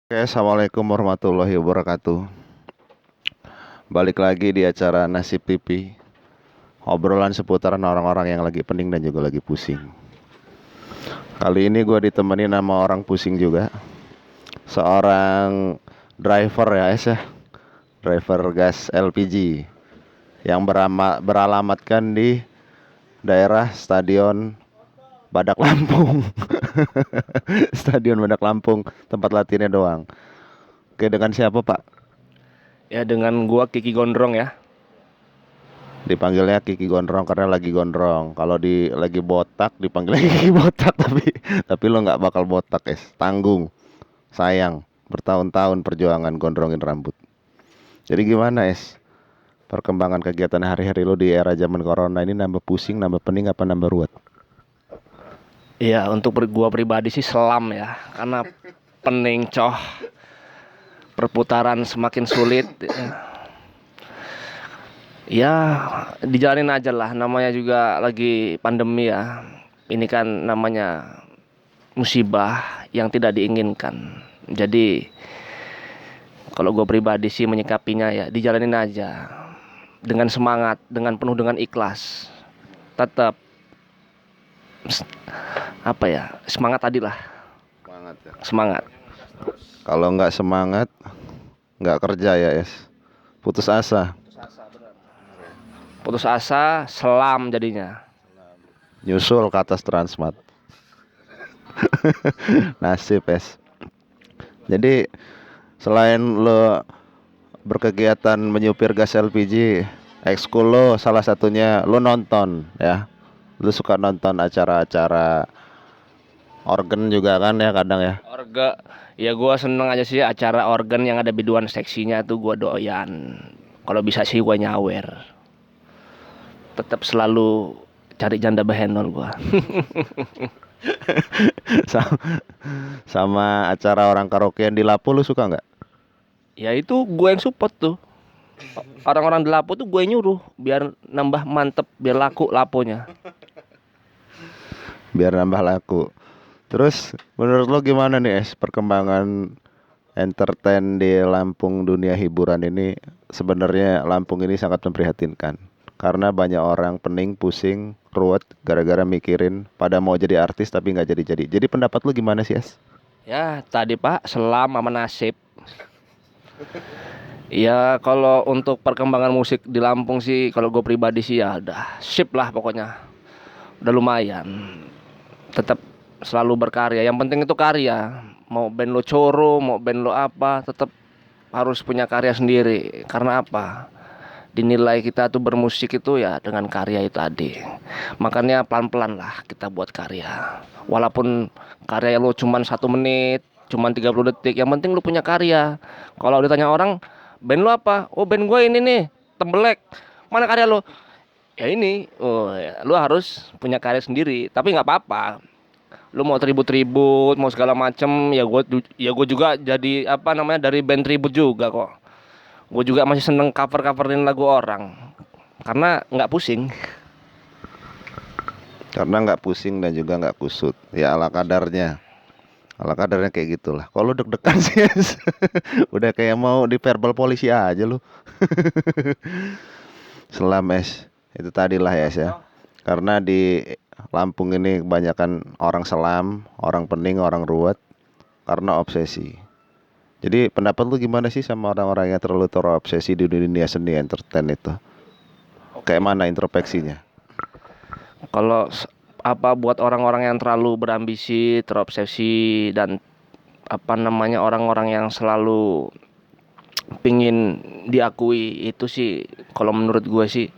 Oke, assalamualaikum warahmatullahi wabarakatuh. Balik lagi di acara Nasib Pipi. Obrolan seputaran orang-orang yang lagi pening dan juga lagi pusing. Kali ini gue ditemenin sama orang pusing juga. Seorang driver ya, ya. Driver gas LPG yang beralamatkan di daerah Stadion Badak Lampung. Stadion Badak Lampung, tempat latihannya doang. Oke, dengan siapa, Pak? Ya dengan gua Kiki Gondrong ya. Dipanggilnya Kiki Gondrong karena lagi gondrong. Kalau di lagi botak dipanggilnya Kiki botak, tapi lo nggak bakal botak, tanggung, sayang, bertahun-tahun perjuangan gondrongin rambut. Jadi gimana, perkembangan kegiatan hari-hari lo di era zaman corona ini? Nambah pusing, nambah pening, apa nambah ruwet? Iya untuk gua pribadi sih selam ya. Karena pening coh. Perputaran semakin sulit. Ya dijalanin aja lah. Namanya juga lagi pandemi ya. Ini kan namanya musibah yang tidak diinginkan. Jadi kalau gua pribadi sih menyikapinya ya dijalanin aja. Dengan semangat, dengan penuh dengan ikhlas. Tetap apa ya, semangat tadi lah. Semangat ya. Semangat. Kalau nggak semangat, nggak kerja ya, putus asa. Putus asa, selam jadinya. Nyusul ke atas Transmart. Nasib, Jadi selain lo berkegiatan menyupir gas LPG, ekskul lo salah satunya lo nonton ya. Lo suka nonton acara-acara organ juga kan ya kadang ya. Orga, ya gue seneng aja sih acara organ yang ada biduan seksinya tuh gue doyan. Kalau bisa sih gue nyawer. Tetap selalu cari janda behenol gue. Sama, sama acara orang karaokean di Lapu lo suka nggak? Ya itu gue yang support tuh. Orang-orang di Lapo tuh gue nyuruh biar nambah mantep, biar laku laponya. Biar nambah laku. Terus menurut lo gimana nih, perkembangan entertain di Lampung, dunia hiburan ini? Sebenarnya Lampung ini sangat memprihatinkan karena banyak orang pening, pusing, ruwet gara-gara mikirin pada mau jadi artis tapi nggak jadi-jadi. Jadi pendapat lu gimana sih, Ya tadi Pak, selam sama nasib. Ya kalau untuk perkembangan musik di Lampung sih, kalau gue pribadi sih ya udah sip lah pokoknya. Udah lumayan. Tetap selalu berkarya. Yang penting itu karya. Mau band lo coro, mau band lo apa, tetap harus punya karya sendiri. Karena apa? Dinilai kita tuh bermusik itu ya dengan karya itu tadi. Makanya pelan-pelan lah kita buat karya. Walaupun karya lo cuman 1 menit, cuman 30 detik, yang penting lo punya karya. Kalau ditanya orang, band lo apa? Oh band gue ini nih, Tembelek. Mana karya lo? Ya ini, oh ya, lo harus punya karya sendiri. Tapi nggak apa-apa. Lu mau tribut-tribut, mau segala macem, ya gue juga jadi apa namanya dari band tribut juga kok. Gue juga masih seneng cover-coverin lagu orang karena nggak pusing. karena nggak pusing dan juga nggak kusut ya, ala kadarnya kayak gitulah. Kalau deg-degan sih, udah kayak mau di verbal polisi aja lu. Selam, itu tadi lah ya, karena di Lampung ini kebanyakan orang selam, orang pening, orang ruwet karena obsesi. Jadi pendapat lu gimana sih sama orang-orang yang terlalu terobsesi di dunia seni entertain itu? Kayak mana introspeksinya? Kalau apa buat orang-orang yang terlalu berambisi, terobsesi dan apa namanya orang-orang yang selalu pingin diakui itu sih kalau menurut gue sih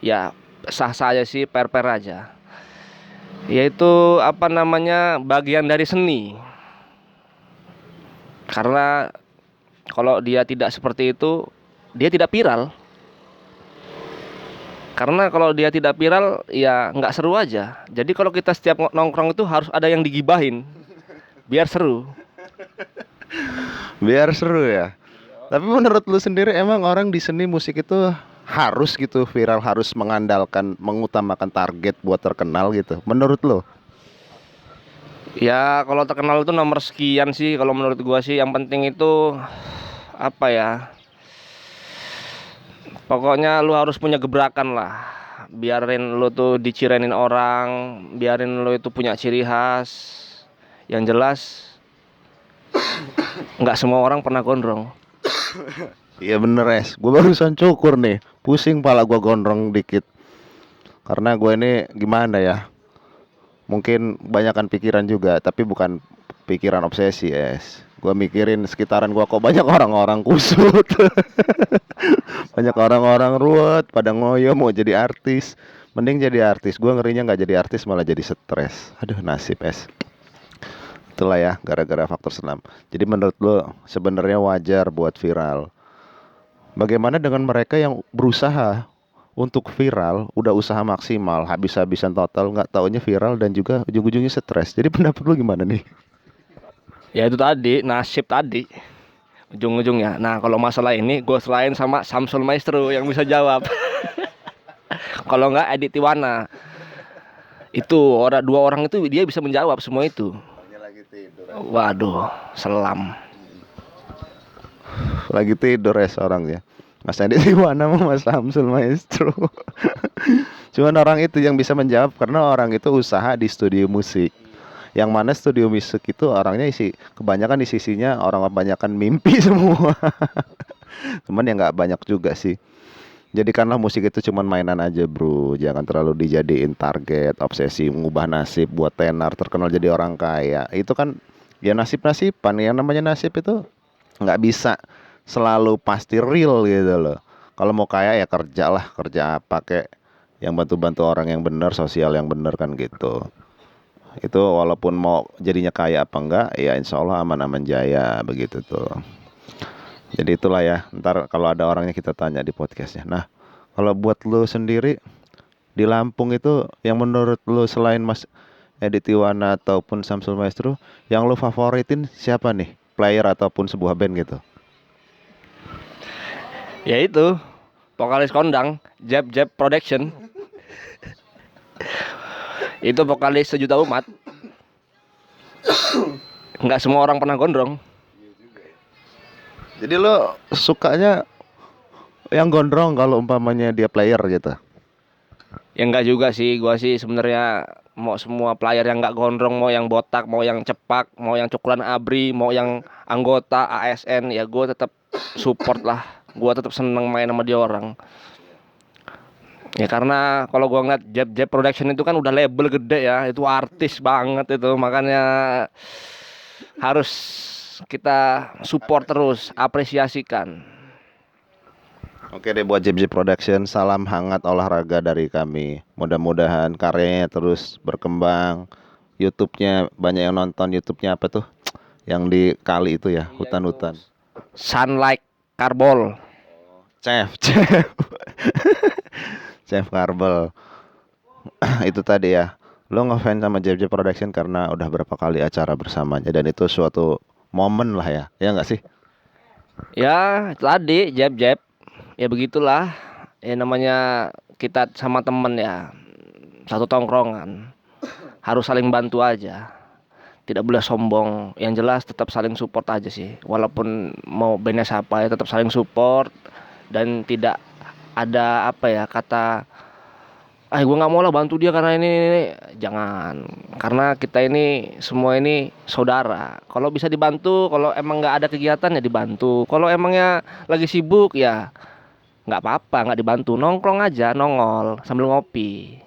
ya sah saja sih, per aja. Yaitu apa namanya bagian dari seni. Karena kalau dia tidak seperti itu, dia tidak viral. Karena kalau dia tidak viral, ya nggak seru aja. Jadi kalau kita setiap nongkrong itu harus ada yang digibahin, biar seru. Biar seru ya. Tapi menurut lu sendiri, emang orang di seni musik itu harus gitu viral, harus mengandalkan, mengutamakan target buat terkenal gitu? Menurut lu? Ya kalau terkenal itu nomor sekian sih kalau menurut gua sih. Yang penting itu apa ya? Pokoknya lu harus punya gebrakan lah. Biarin lu tuh dicirenin orang, biarin lu itu punya ciri khas. Yang jelas nggak semua orang pernah gondrong. Iya bener es, gue barusan cukur nih, pusing pala gue gondrong dikit. Karena gue ini gimana ya, mungkin banyakan pikiran juga, tapi bukan pikiran obsesi es. Gue mikirin sekitaran gue kok banyak orang-orang kusut, banyak orang-orang ruwet, pada ngoyo mau jadi artis. Mending jadi artis, gue ngerinya nggak jadi artis malah jadi stres. Aduh nasib es. Itulah ya, gara-gara faktor senam. Jadi menurut lo sebenarnya wajar buat viral. Bagaimana dengan mereka yang berusaha untuk viral, udah usaha maksimal, habis-habisan total, nggak taunya viral dan juga ujung-ujungnya stres. Jadi pendapat lu gimana nih? Ya itu tadi, nasib tadi. Ujung-ujungnya. Nah kalau masalah ini gue selain sama Samsul Maestro yang bisa jawab. Kalau nggak Edi Tiwana. Itu dua orang itu dia bisa menjawab semua itu. Waduh, selam. Lagi tidur ya orangnya. Mas Andi di mana sama Mas Samsul Maestro? Cuman orang itu yang bisa menjawab karena orang itu usaha di studio musik. Yang mana studio musik itu orangnya kebanyakan sisinya orang kebanyakan mimpi semua. Cuman ya nggak banyak juga sih. Jadikanlah musik itu cuman mainan aja bro. Jangan terlalu dijadiin target, obsesi, mengubah nasib buat tenar, terkenal jadi orang kaya. Itu kan ya nasib-nasiban. Yang namanya nasib itu nggak bisa selalu pasti real gitu loh. Kalau mau kaya ya kerja lah, kerja apa kek yang bantu-bantu orang yang benar, sosial yang benar kan gitu. Itu walaupun mau jadinya kaya apa enggak, ya insya Allah aman-aman jaya begitu tuh. Jadi itulah ya, ntar kalau ada orangnya kita tanya di podcastnya. Nah, kalau buat lu sendiri di Lampung itu yang menurut lu selain Mas Edi Tiwana ataupun Samsul Maestro, yang lu favoritin siapa nih? Player ataupun sebuah band gitu? Ya itu, vokalis kondang, Jeb Jeb Production. Itu vokalis sejuta umat. Nggak semua orang pernah gondrong. Jadi lo sukanya yang gondrong kalau umpamanya dia player gitu? Ya enggak juga sih, gua sih sebenarnya mau semua player yang nggak gondrong, mau yang botak, mau yang cepak, mau yang cukuran abri, mau yang anggota ASN, ya gua tetap support lah. Gua tetap seneng main sama dia orang. Ya karena kalau gua ngeliat Jeb Jeb Production itu kan udah label gede ya, itu artis banget itu, makanya harus kita support terus, apresiasikan. Oke deh buat JJ Production, salam hangat olahraga dari kami. Mudah-mudahan karyanya terus berkembang. YouTube-nya banyak yang nonton. YouTube-nya apa tuh? Yang di kali itu ya, hutan-hutan. Sunlight Carbol. Chef. Chef Karbel. Itu tadi ya. Lo ngefans sama JJ Production karena udah berapa kali acara bersamanya dan itu suatu momen lah ya. Ya nggak sih? Ya tadi Jeb Jeb. Ya begitulah. Ya namanya kita sama temen ya, satu tongkrongan, harus saling bantu aja. Tidak boleh sombong. Yang jelas tetap saling support aja sih. Walaupun mau bandnya siapa ya tetap saling support. Dan tidak ada apa ya kata, gue nggak mau lah bantu dia karena ini. Jangan, karena kita ini semua ini saudara. Kalau bisa dibantu, kalau emang nggak ada kegiatan ya dibantu. Kalau emangnya lagi sibuk ya nggak apa-apa, nggak dibantu, nongkrong aja, nongol sambil ngopi.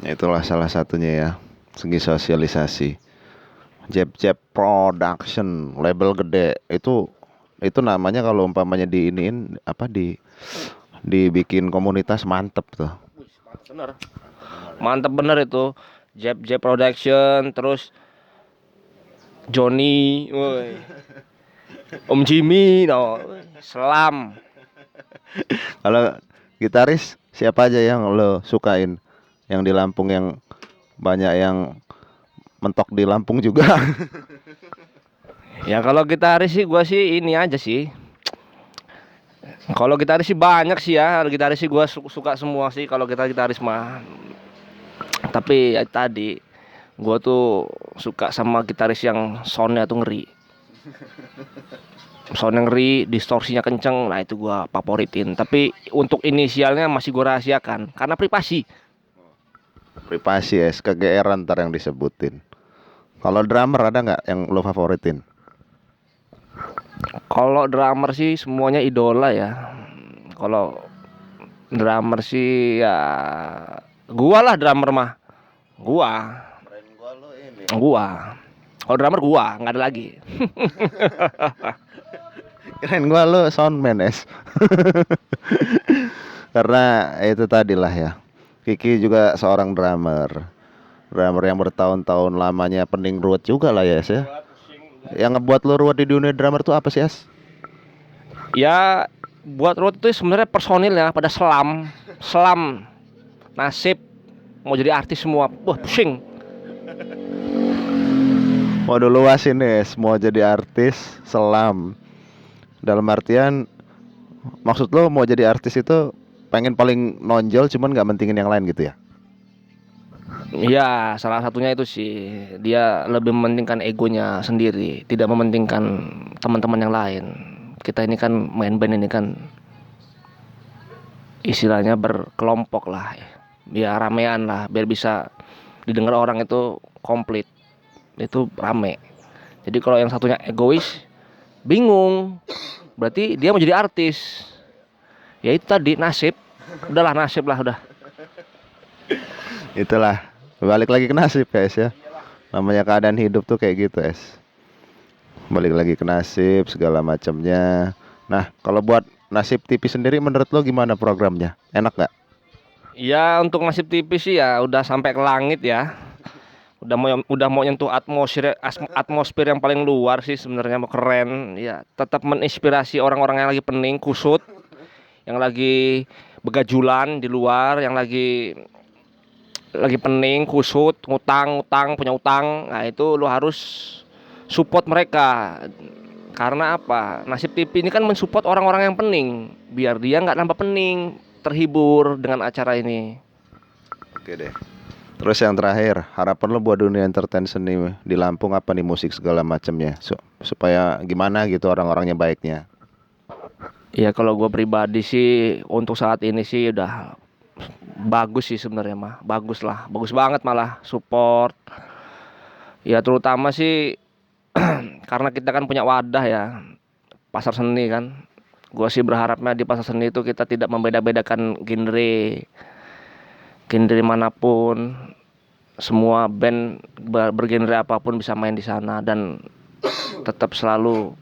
Itulah salah satunya ya. Segi sosialisasi. Jeb Production, label gede. Itu namanya kalau umpamanya diiniin apa dibikin komunitas mantep tuh. Bener, mantep bener itu. Jeb Jeb Production, terus Johnny, woi. Om Jimmy, no, Selam. Kalau gitaris siapa aja yang lo sukain? Yang di Lampung yang banyak yang mentok di Lampung juga. Ya kalau gitaris sih gua sih ini aja sih. Kalau gitaris sih banyak sih ya. Gitaris sih gua suka semua sih kalau kita gitaris mah. Tapi ya tadi Gua tuh suka sama gitaris yang soundnya tuh ngeri. Soundnya ngeri, distorsinya kenceng. Nah itu gua favoritin. Tapi untuk inisialnya masih gua rahasiakan karena privasi. Privasi es, kegeeran ntar yang disebutin. Kalau drummer ada nggak yang lo favoritin? Kalau drummer sih semuanya idola ya. Kalau drummer sih ya gua lah drummer mah. Gua. Gua. Kalau drummer gua, nggak ada lagi. Keren gua lo soundman es. Karena itu tadilah ya. Kiki juga seorang drummer. Drummer yang bertahun-tahun lamanya pening ruwet juga lah ya es ya. Yang ngebuat lo ruwet di dunia drummer tuh apa sih es? Ya buat road itu sebenarnya personil ya pada selam nasib mau jadi artis semua. Wah pusing. Waduh luas ini es, mau jadi artis selam. Dalam artian maksud lo mau jadi artis itu pengen paling nonjol cuman nggak mentingin yang lain gitu ya? Ya salah satunya itu sih dia lebih mementingkan egonya sendiri, tidak mementingkan teman-teman yang lain. Kita ini kan main band ini kan istilahnya berkelompok lah, ya ramean lah, biar bisa didengar orang itu komplit, itu rame. Jadi kalau yang satunya egois, bingung, berarti dia mau jadi artis. Ya itu tadi nasib, udahlah nasib lah udah. Itulah balik lagi ke nasib guys ya. Namanya keadaan hidup tuh kayak gitu es. Balik lagi ke nasib segala macamnya. Nah kalau buat nasib TV sendiri menurut lo gimana programnya? Enak nggak? Ya untuk nasib tipis sih ya udah sampai ke langit ya. Udah mau nyentuh atmosfer yang paling luar sih sebenarnya, mau keren ya, tetap menginspirasi orang-orang yang lagi pening kusut, yang lagi begajulan di luar, yang lagi pening kusut, ngutang punya utang. Nah itu lo harus support mereka. Karena apa? Nasib TV ini kan mensupport orang-orang yang pening biar dia nggak nambah pening, terhibur dengan acara ini. Oke deh. Terus yang terakhir, harapan lo buat dunia entertain seni di Lampung apa nih, musik segala macamnya, supaya gimana gitu orang-orangnya baiknya. Ya kalau gue pribadi sih untuk saat ini sih udah bagus sih sebenarnya mah, bagus lah, bagus banget malah support. Ya terutama sih karena kita kan punya wadah ya, pasar seni kan. Gue sih berharapnya di pasar seni itu kita tidak membeda-bedakan genre manapun, semua band bergenre apapun bisa main di sana dan tetap selalu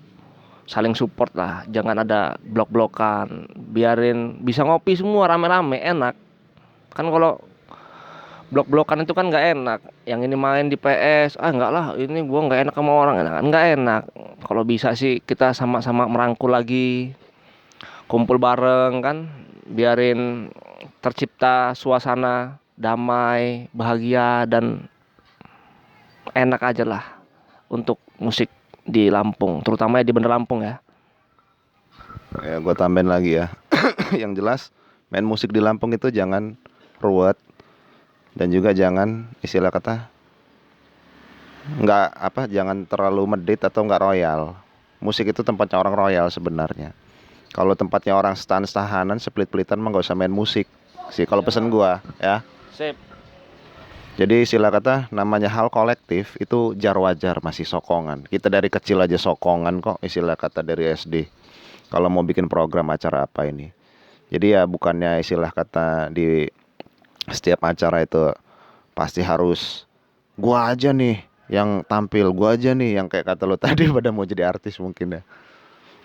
saling support lah, jangan ada blok-blokan, biarin bisa ngopi semua rame-rame enak. Kan kalau blok-blokan itu kan nggak enak, yang ini main di PS, enggak lah ini gua nggak enak sama orang, nggak enak. Kalau bisa sih kita sama-sama merangkul lagi, kumpul bareng kan, biarin tercipta suasana damai, bahagia dan enak aja lah untuk musik di Lampung, terutama di Bandar Lampung ya. Ya gue tambahin lagi ya. Yang jelas main musik di Lampung itu jangan ruwet dan juga jangan istilah kata jangan terlalu medit atau nggak royal. Musik itu tempatnya orang royal sebenarnya. Kalau tempatnya orang stan-stahanan, seplit-pelitan mah nggak usah main musik sih kalau pesen gua ya. Sip. Jadi istilah kata namanya hal kolektif itu jar wajar, masih sokongan. Kita dari kecil aja sokongan kok, istilah kata dari SD. Kalau mau bikin program acara apa ini. Jadi ya bukannya istilah kata di setiap acara itu pasti harus gua aja nih yang tampil, gua aja nih yang kayak kata lo tadi pada mau jadi artis mungkin ya.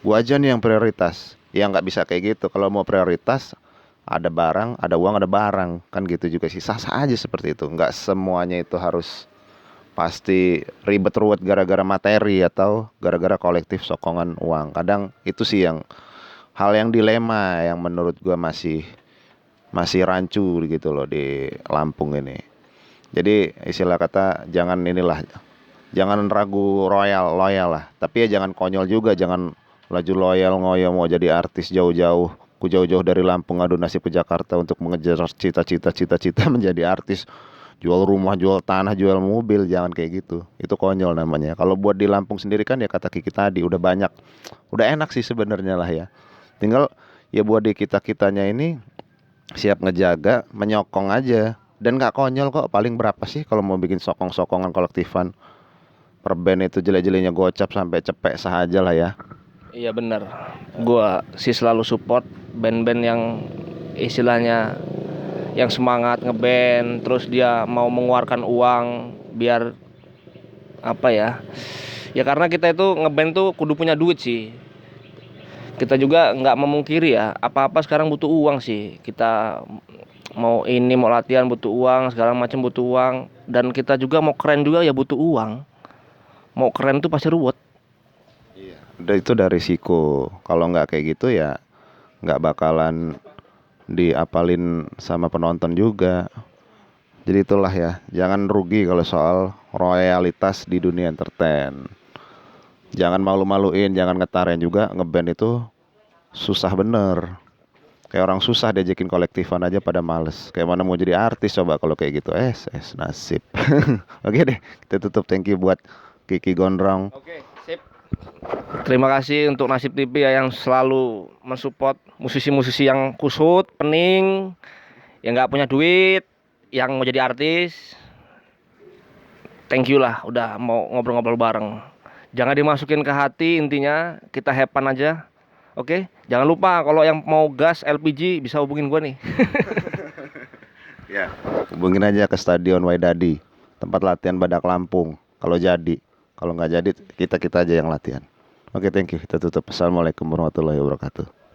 Gua aja nih yang prioritas. Ya nggak bisa kayak gitu. Kalau mau prioritas ada barang, ada uang, ada barang, kan gitu juga sih, sah-sah aja seperti itu. Nggak semuanya itu harus pasti ribet ruwet gara-gara materi atau gara-gara kolektif sokongan uang. Kadang itu sih yang hal yang dilema yang menurut gua masih rancu gitu loh di Lampung ini. Jadi istilah kata jangan ragu loyal lah, tapi ya jangan konyol juga, jangan laju loyal ngoyo mau jadi artis jauh-jauh dari Lampung adu nasib ke Jakarta untuk mengejar cita-cita menjadi artis jual rumah, jual tanah, jual mobil, jangan kayak gitu. Itu konyol namanya. Kalau buat di Lampung sendiri kan ya kata Kiki tadi udah banyak, udah enak sih sebenarnya lah ya. Tinggal ya buat di kita-kitanya ini siap ngejaga, menyokong aja. Dan nggak konyol kok. Paling berapa sih kalau mau bikin sokong-sokongan kolektifan? Per band itu jelek-jeleknya gocap sampai cepek sahaja lah ya. Iya bener, gua sih selalu support band-band yang istilahnya yang semangat ngeband, terus dia mau mengeluarkan uang biar apa ya? Ya karena kita itu ngeband tuh kudu punya duit sih. Kita juga nggak memungkiri ya, apa-apa sekarang butuh uang sih. Kita mau ini mau latihan butuh uang, segala macam butuh uang, dan kita juga mau keren juga ya butuh uang. Mau keren tuh pasti ruwet. Udah itu dari risiko. Kalau nggak kayak gitu ya nggak bakalan diapalin sama penonton juga. Jadi itulah ya, jangan rugi kalau soal royalitas di dunia entertain. Jangan malu-maluin, jangan ngetarin juga, ngeband itu susah bener. Kayak orang susah diajakin kolektifan aja pada males. Kayak mana mau jadi artis coba kalau kayak gitu. Nasib. Oke deh, kita tutup. Thank you buat Kiki Gondrong. Oke, sip. Terima kasih untuk Nasib TV ya yang selalu mensupport musisi-musisi yang kusut, pening, yang nggak punya duit, yang mau jadi artis. Thank you lah, udah mau ngobrol-ngobrol bareng. Jangan dimasukin ke hati, intinya kita have fun aja. Oke, jangan lupa kalau yang mau gas LPG bisa hubungin gua nih. Ya, hubungin aja ke Stadion Waidadi, tempat latihan Badak Lampung. Kalau jadi, kalau nggak jadi kita aja yang latihan. Oke, thank you. Kita tutup. Assalamualaikum warahmatullahi wabarakatuh.